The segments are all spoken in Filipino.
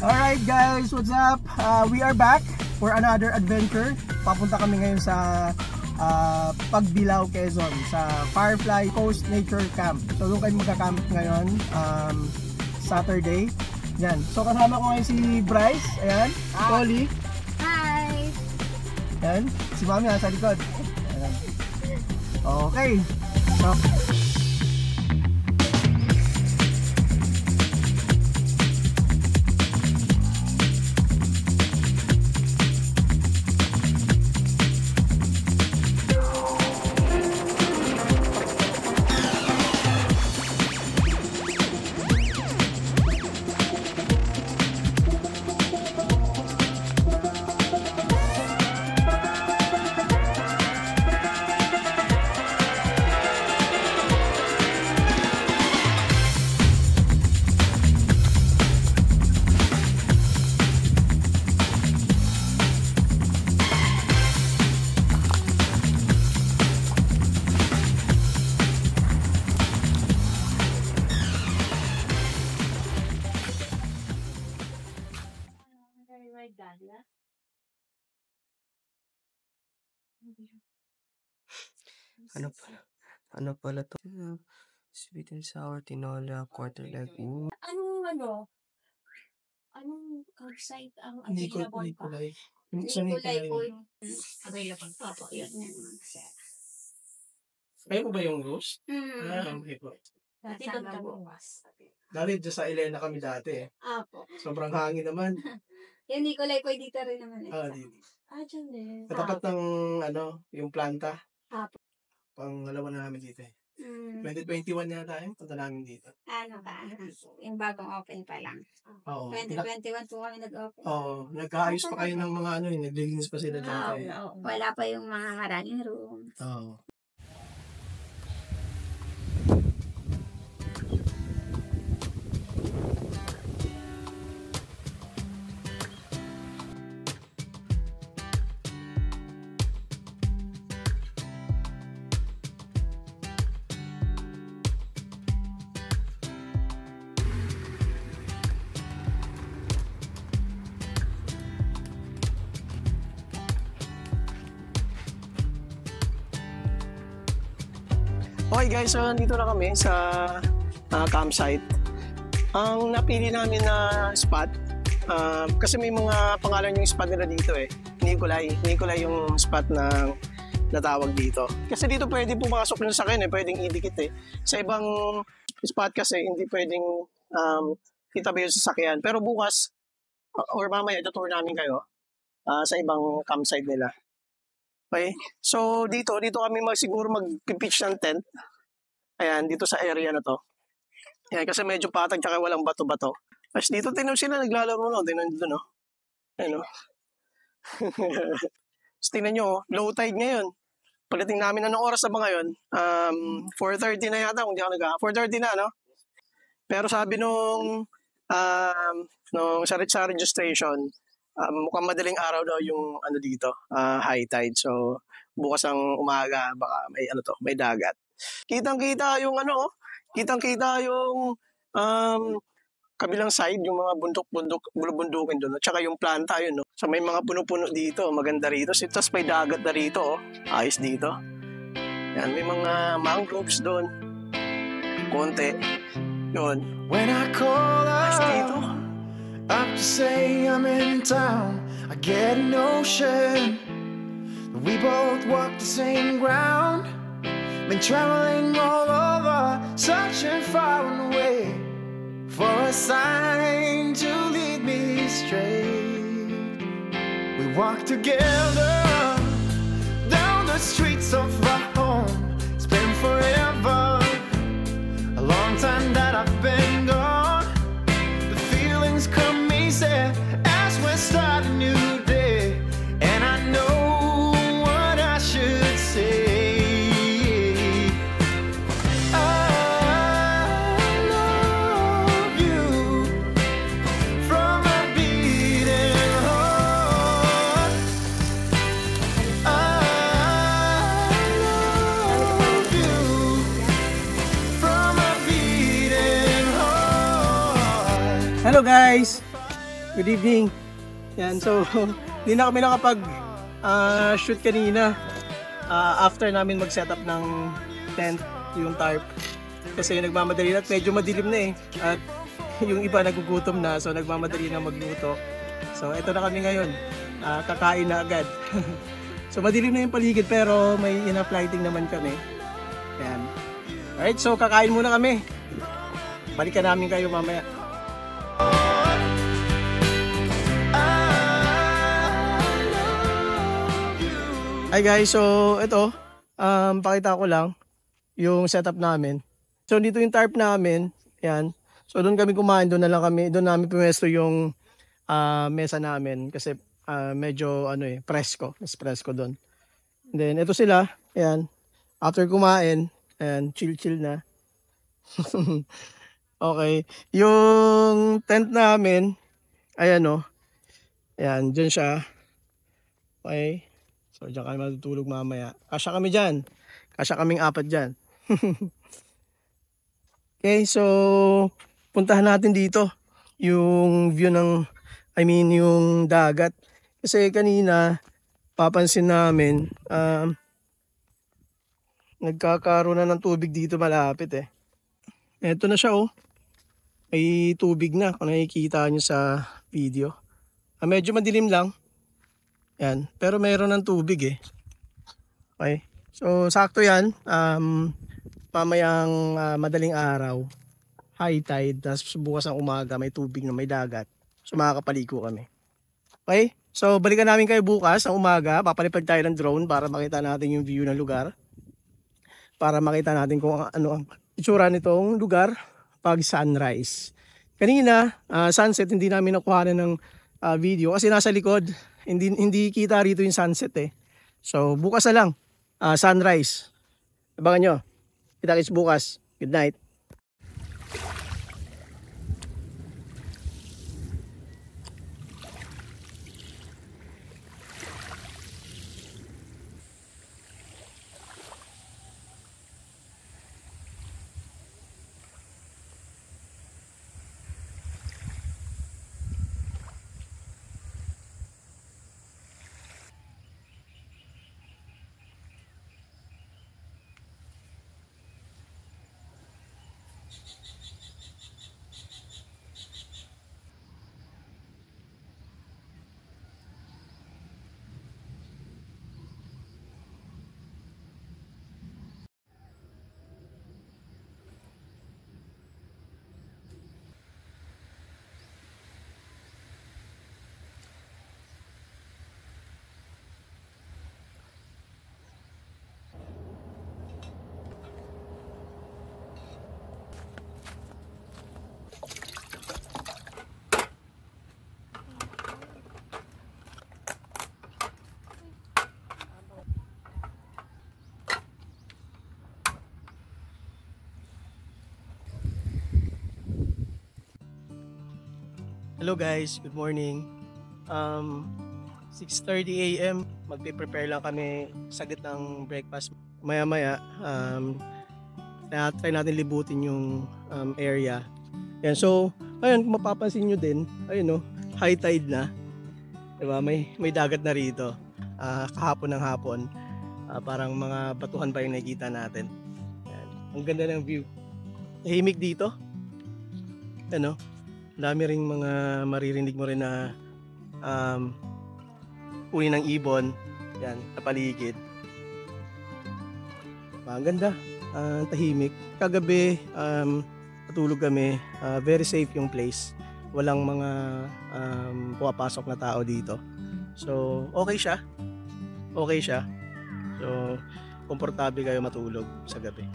Alright guys, what's up? We are back for another adventure. Papunta kami ngayon sa Pagbilao, Quezon, sa Firefly Coast Nature Camp. So doon kayo magka-camp ngayon, Saturday. Yan. So kasama ko ngayon si Bryce, ayan, Polly. Hi! Ayan, si Mami nasa likod. Ayan. Okay. So, Ano pala to? Sweet and sour tinola, quarter leg. Anong website ang Nicolay. Nicolay Food. Available pa po. Yun. Kayo po ba yung Rose? Okay po. Dati dyan sa Elena kami dati eh. Apo. Sobrang hangin naman. Yung Nicolay Food dito rin naman eh. Dito. Dyan din. Katapat ng yung planta. Apo. Pangalawa na namin dito eh. 2021 na tayo, punta namin dito. Ano ba? Yung bagong open pa lang. Oo. 2021 po kami nag-open. Oo. Nagkaayos pa kayo ng mga naglilinis pa sila dati. Wala pa yung mga maraming room. Oo. Okay guys, so nandito na kami sa campsite. Ang napili namin na spot, kasi may mga pangalan yung spot nila dito eh. Nicolay yung spot na natawag dito. Kasi dito pwede pumasok yung sakyan eh, pwedeng idikit eh. Sa ibang spot kasi hindi pwedeng itabi yung sasakyan. Pero bukas, or mamaya, tutour namin kayo sa ibang campsite nila. Okay, so dito kami siguro mag-pitch ng tent. Ayan, dito sa area na to. Ayan, kasi medyo patag tsaka walang bato-bato. Tapos dito, tinan sila naglalaro no, tinan dito no. Ayan o. Tapos tinan nyo, low tide ngayon. Pagdating namin, anong oras na ba ngayon? 4:30 na yata, kung di ako 4:30 na, no? Pero sabi nung sa registration, mukhang madaling araw daw yung dito, high tide. So bukas ang umaga baka may dagat. Kitang-kita yung kitang-kita yung kabilang side, yung mga bundukin doon. At saka yung planta yun, no. So may mga puno-puno dito, maganda rito. Tapos may dagat na rito, ayos dito. Yan, may mga mangroves doon. Konti. Yun. When I call ayos dito. up to say I'm in town, I get a notion that we both walk the same ground. Been traveling all over, searching far and away for a sign to lead me straight. We walk together down the streets of our home. It's been forever, a long time that I've been gone. The feelings come easy as we start a new day, and I know what I should say. Hello guys! Good evening. Yan, so hindi na kami nakapag shoot kanina after namin mag-setup ng tent, yung tarp. Kasi nagmamadali na at medyo madilim na eh. At yung iba nagugutom na, so nagmamadali na magluto. So ito na kami ngayon, kakain na agad. So madilim na yung paligid pero may enough lighting naman kami. Yan. Alright, so kakain muna kami. Balikan namin kayo mamaya. Hi guys, so ito, pakita ko lang yung setup namin. So dito yung tarp namin, yan. So doon kami kumain, doon namin pumesto yung mesa namin kasi medyo presko, mas presko doon. Then ito sila, yan. After kumain, ayan, chill na. Okay, yung tent namin, ayan o. Ayan, dyan siya. Okay. So, dyan kami matutulog mamaya. Kasya kami dyan. Kasya kaming 4 dyan. Okay, so, puntahan natin dito. Yung view yung dagat. Kasi kanina, papansin namin, nagkakaroon na ng tubig dito malapit eh. Eto na siya oh. May tubig na kung nakikita nyo sa video. Medyo madilim lang. Yan. Pero mayroon ng tubig eh. Okay. So sakto yan. Mamayang madaling araw. High tide. Tapos bukas ng umaga may tubig na may dagat. So makakapaligo kami. Okay. So balikan namin kayo bukas ng umaga. Papalipad tayo ng drone para makita natin yung view ng lugar. Para makita natin kung ano ang itsura nitong lugar pag sunrise. Kanina, sunset, hindi namin nakuha ng video kasi nasa likod. Hindi kita rito yung sunset eh. So, bukas na lang, sunrise. Abangan nyo. Kita-kits bukas. Good night. Hello guys, good morning. 6:30 AM, magpe-prepare lang kami saglit ng breakfast. Maya-maya, try natin libutin yung area. Yan, so, ayun, kung mapapansin nyo din, ayun high tide na. Diba? May dagat na rito. Kahapon ng hapon. Parang mga batuhan pa yung nakikita natin. Yan. Ang ganda ng view. Tahimik dito. Ano? Dami ring mga maririnig mo rin na uni ng ibon. Yan, sa paligid. Ang ganda. Tahimik. Kagabi, patulog kami. Very safe yung place. Walang mga pumapasok na tao dito. So, okay siya. Okay siya. So, komportable kayo matulog sa gabi.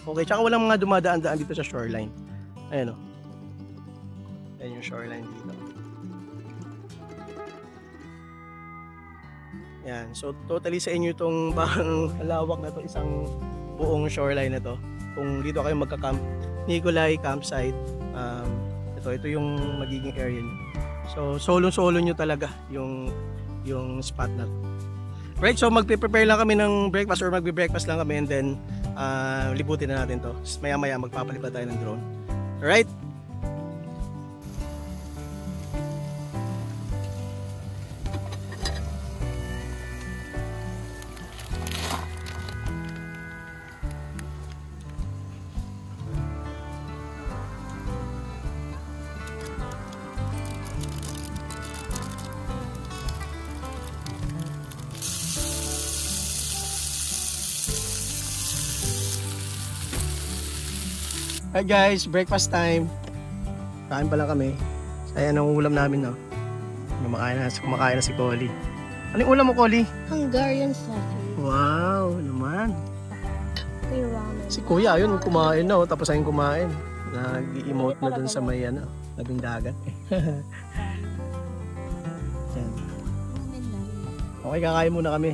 Okay, tsaka walang mga dumadaan-daan dito sa shoreline. Ayan o. Ayan yung shoreline dito. Ayan. So, totally sa inyo itong parang lawak na to, isang buong shoreline na to. Kung dito kayo magka-camp, Nicolay Campsite, ito yung magiging area nyo. So, solo-solo nyo talaga yung spot na to. Right, so magpe-prepare lang kami ng breakfast or magbe-breakfast lang kami and then libutin na natin to. Maya-maya magpapalipad tayo ng drone. Alright? Hi guys, breakfast time. Kain pala kami. Ayan ang ulam namin, no? Kumakain na si Collie. Ano yung ulam mo, Collie? Hungarian sausage. Wow, naman. May ramen. Si Kuya, ayun, kumain na, oh. Tapos ayun kumain. Nag-emote na dun sa may, labing dagat. Yan. Okay, kakain muna kami.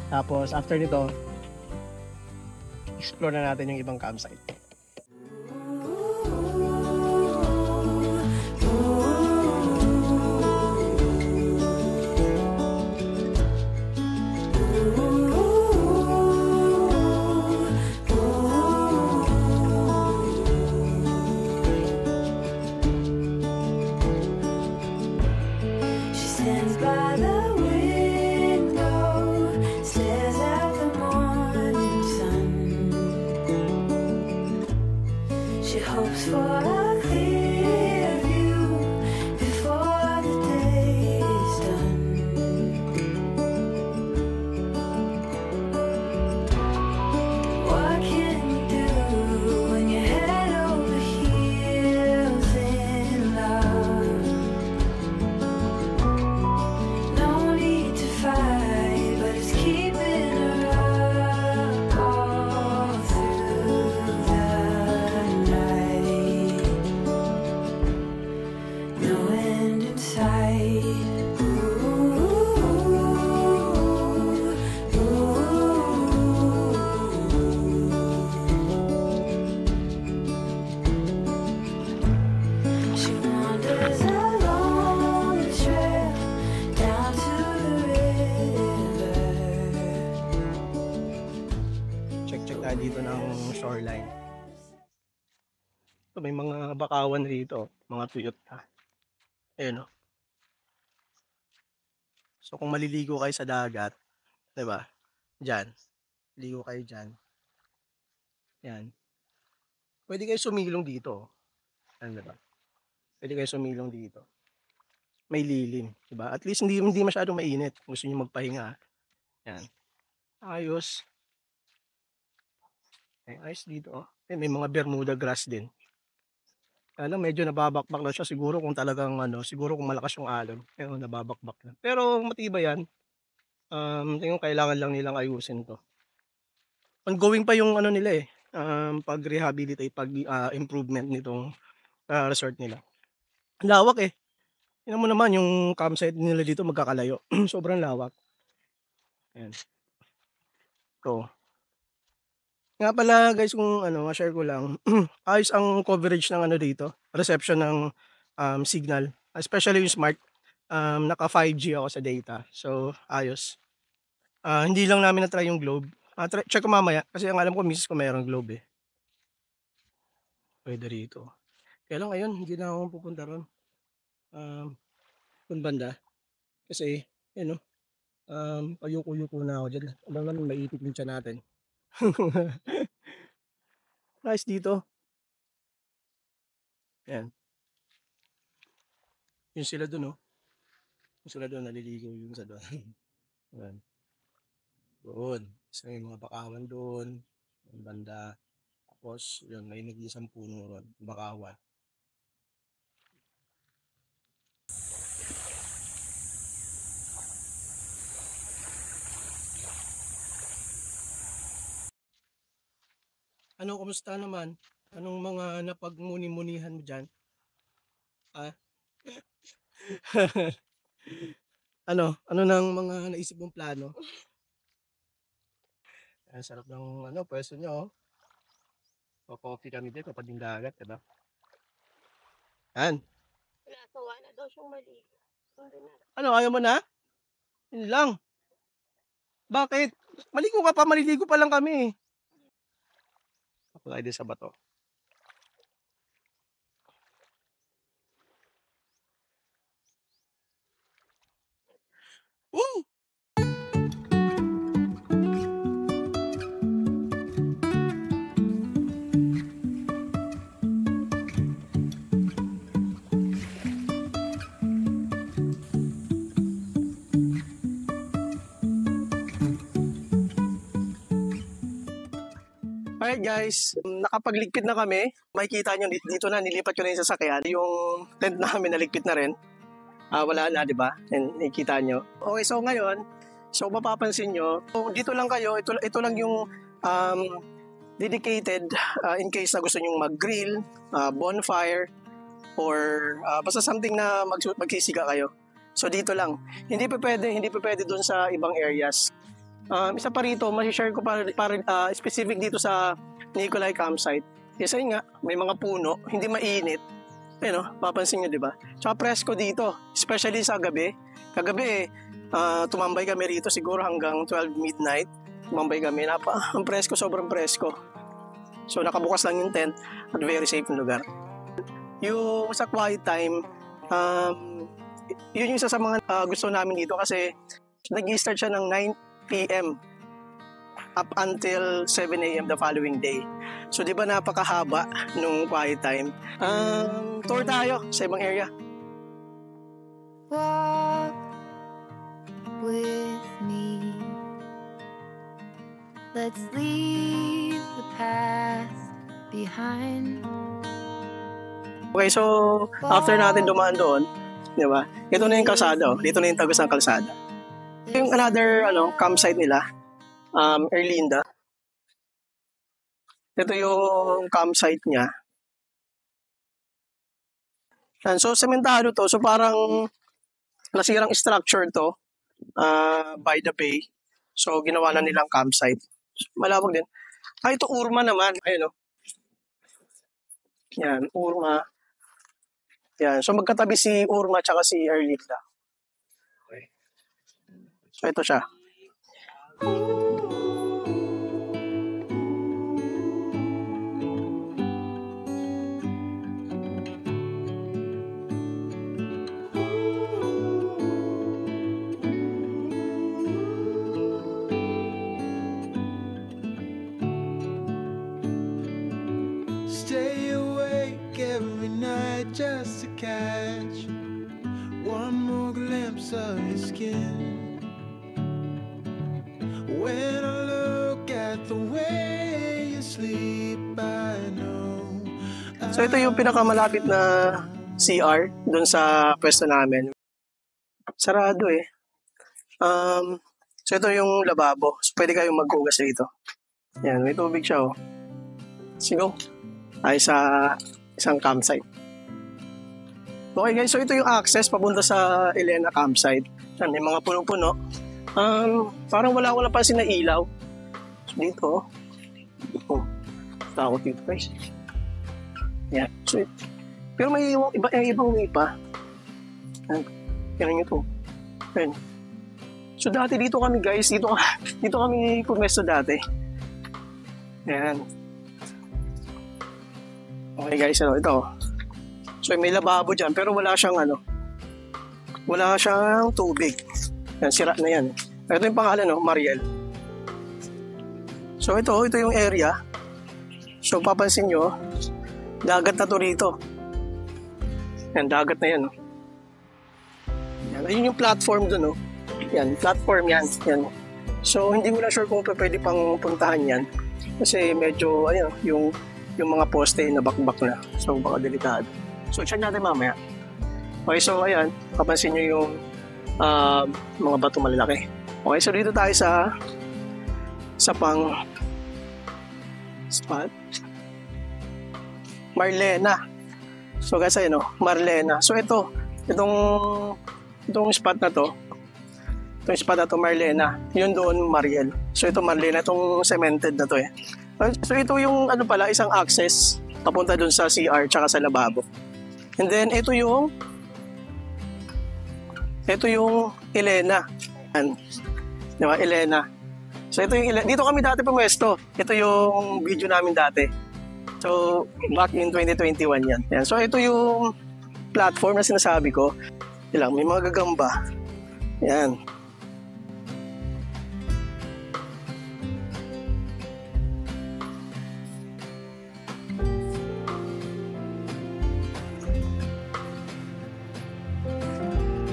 Tapos, after nito, explore na natin yung ibang campsite. She stands by the window, stares at the morning sun. She hopes for a clear view before the day is done. What can you do when you're head over heels in love? No need to fight, but it's keeping her up all through the night. No end in sight. She wanders along the trail down to the river. Check tayo dito ng shoreline. So, may mga bakawan rito, mga tuyot na. Ayun, oh. So kung maliligo kayo sa dagat, 'di ba? Diyan. Ligo kayo diyan. Yan. Pwede kayo sumilong dito. Ano, 'di ba? Pwede kayo sumilong dito. May lilim, 'di ba? At least hindi masyadong mainit. Kung gusto niyo magpahinga. Yan. Ayos. Ayos dito, oh. May mga Bermuda grass din. Alam, medyo nababakbak na siya siguro kung talagang siguro kung malakas yung alon. Pero nababakbak na. Pero matibay yan. Tingin ko kailangan lang nilang ayusin to. Ongoing pa yung nila eh. Pag-rehabilitate, pag-improvement nitong resort nila. Lawak eh. Tingnan mo naman yung campsite nila dito magkakalayo. Sobrang lawak. Ayan. So, nga pala guys, kung share ko lang, ayos ang coverage ng dito, reception ng signal, especially yung smart, naka 5G ako sa data, so ayos. Hindi lang namin na-try yung globe, check ko mamaya, kasi ang alam ko misis ko mayroong globe eh. Pwede rito. Kaya lang ngayon, hindi na ako pupunta ron. Kung banda, kasi, ayuko-yuko na ako dyan. Alam naman, maiipit yung tiyan natin. Nice dito. Yan. Yung sila dun, oh. Yung sila dun, naliligo yung sa dun. Yan. Doon. Isa yung mga bakawan doon. Yung banda. Tapos, yun, may nag-isang puno ron. Bakawan. Ano, kumusta naman? Anong mga napagmuni-munihan mo dyan? Ano nang mga naisip mong plano? Ang sarap ng pwesto nyo, oh. Coffee kami dito, kapading dagat, diba? Yan. Natawa na daw siyang maligo. Ano, ayaw mo na? Yun lang. Bakit? Maligo ka pa, maliligo pa lang kami. Apply din sa bato. Woo! Hi Alright guys, nakapagligpit na kami. Makikita nyo dito na, nilipat ko na yung sasakyan. Yung tent namin naligpit na rin. Wala na, di ba? And nakikita nyo. Okay, so ngayon, mapapansin nyo, dito lang kayo, ito lang yung dedicated in case na gusto nyo mag-grill, bonfire, or basta something na magsisiga kayo. So dito lang. Hindi pa pwede dun sa ibang areas. Isa pa rito, masishare ko para specific dito sa Nicolay campsite. Kasi nga, may mga puno, hindi mainit. Papansin nyo, di ba? Tsaka presko dito, especially sa gabi. Kagabi, tumambay kami rito siguro hanggang 12 midnight. Tumambay kami, ang presko, sobrang presko. So, nakabukas lang yung tent at very safe na lugar. Yung sa quiet time, yun yung isa sa mga gusto namin dito kasi nag-start siya ng 9 p.m. up until 7 a.m. the following day. So, di ba napakahaba nung quiet time? Tour tayo sa ibang area. Walk with me. Let's leave the past behind. Okay, so after natin dumaan doon, di ba? Ito na yung kalsada. Dito na yung tagos ng kalsada. Yung another campsite nila, Erlinda. Ito yung campsite niya. And so, sementado to. So, parang nasirang structure to by the bay. So, ginawa na nilang campsite. So, malawag din. Ito Urma naman. Ayun, Yan, Urma. Yan. So, magkatabi si Urma at si Erlinda. Okay. So, ito siya. Stay awake every night just to catch one more glimpse of your skin. When I look at the way you sleep, I know. So ito yung pinakamalapit na CR dun sa pwesto namin. Sarado eh. So ito yung lababo. So pwede kayong maghugas dito. Yan, may tubig siya oh. Sigo. Ay sa isang campsite. Okay guys, so ito yung access papunta sa Elena campsite. Yan, may mga puno-puno. Parang wala pansin na ilaw. So dito oh. Takot dito guys. Yan. So, pero may ibang way pa. Yan nyo to. Yan. So dati dito kami guys, dito kami pumesto dati. Yan. Okay guys, ito. So may lababo dyan, pero wala siyang tubig. Yan, sira na yan. Ito yung pangalan, Mariel. So ito yung area. So papansin nyo, dagat na to rito. Yan, dagat na yan. Yan, ayun yung platform dun, Yan, platform yan. Yan. So hindi mo na sure kung pwede pang puntahan yan. Kasi medyo, yung mga poste na bakbak na. So, baka delikado. So, check natin mamaya. Okay, so, ayan. Kapansin nyo yung mga bato malalaki. Okay, so dito tayo sa pang spot. Marlena. So, guys, Marlena. So, itong spot na to, Marlena. Yun doon, Mariel. So, ito Marlena, itong cemented na to eh. So ito yung isang access papunta dun sa CR tsaka sa lababo. And then ito yung Elena. Diba? Elena. So ito yung dito kami dati pumwesto. Ito yung video namin dati. So back in 2021 yan. So ito yung platform na sinasabi ko. May mga gagamba. Yan.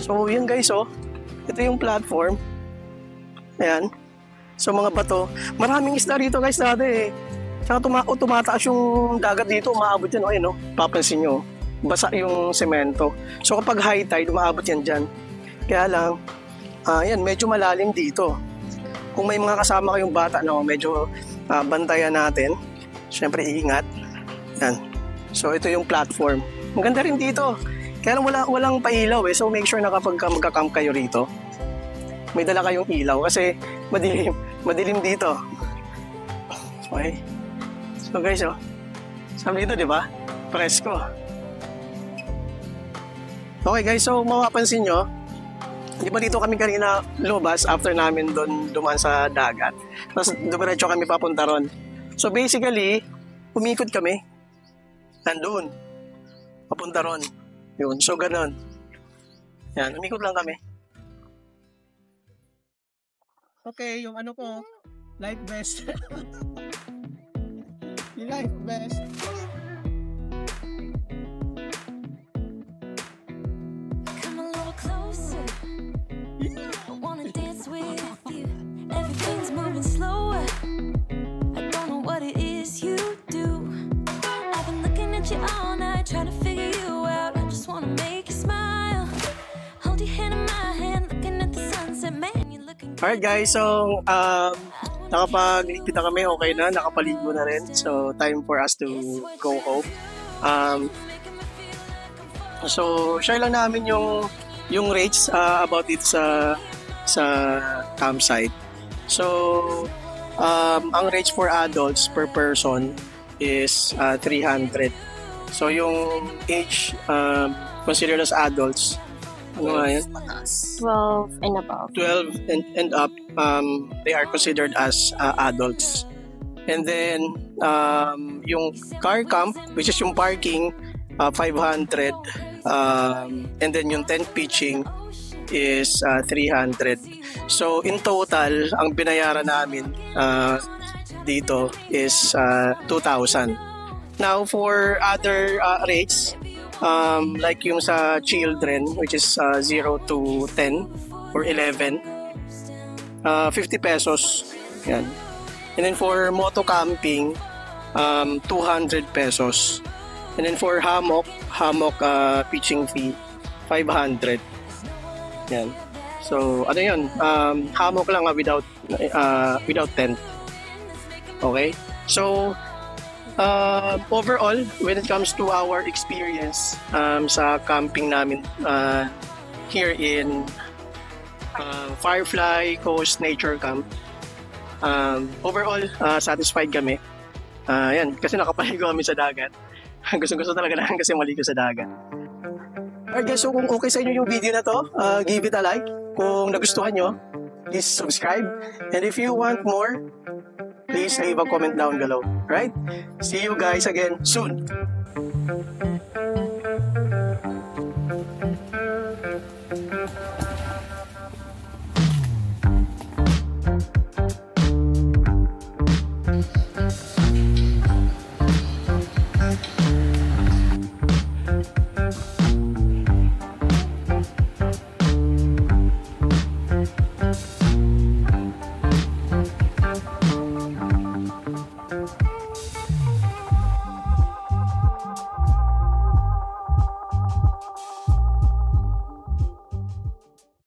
So, yun guys, ito yung platform. Ayan. So, mga bato. Maraming isda rito guys dati eh. Tsaka tumataas yung dagat dito, umaabot yan, ayun, no? Papansin nyo, basa yung semento. So kapag high tide, umaabot yan dyan. Kaya lang, yan, medyo malalim dito. Kung may mga kasama kayong bata, no, medyo bantayan natin. Siyempre, iingat. Yan. So ito yung platform. Maganda rin dito. Kaya lang walang pailaw eh. So make sure na kapag magka-camp kayo rito, may dala kayong ilaw kasi madilim dito. Okay. So guys, sabi dito, di ba? Presko. Okay guys, so mapapansin nyo, di ba dito kami kanina lumabas after namin doon dumaan sa dagat. Tapos dumiretso kami papunta ron. So basically, umikot kami. Nandun. Papunta ron. Yun, so ganun. Yan, umikot lang kami. Okay, yung ano ko, life vest. Yung life vest. Come a little closer. I wanna dance with you. Everything's moving slower. I don't know what it is you do. I've been looking at you all night, trying to figure you out. I just wanna make you smile. Hold your hand in my hand, looking at the sunset, man. You're looking. Alright guys, so nakapag-ligpit na kami, okay na, nakapaligo na rin. So time for us to go home. So share lang namin yung rates about it sa campsite. So ang rates for adults per person is 300. So yung age considered as adults, ano nga yun? 12 and above. 12 and up, they are considered as adults. And then yung car camp, which is yung parking, 500, and then yung tent pitching is 300. So in total, ang binayaran namin dito is 2,000. Now for other rates, like yung sa children, which is 0 to 10 or 11, 50 pesos. Yan. And then for moto camping, 200 pesos. And then for hammock pitching fee, 500. Yan. So ano yun? Hammock lang without tent. Okay? So overall, when it comes to our experience sa camping namin here in Firefly Coast Nature Camp, overall satisfied kami. Yan, kasi nakapaligo kami sa dagat. Gusto talaga namin kasi maligo sa dagat. Alright guys, so kung okay sa inyo yung video na to, give it a like. Kung nagustuhan nyo, please subscribe. And if you want more, please leave a comment down below. Right? See you guys again soon.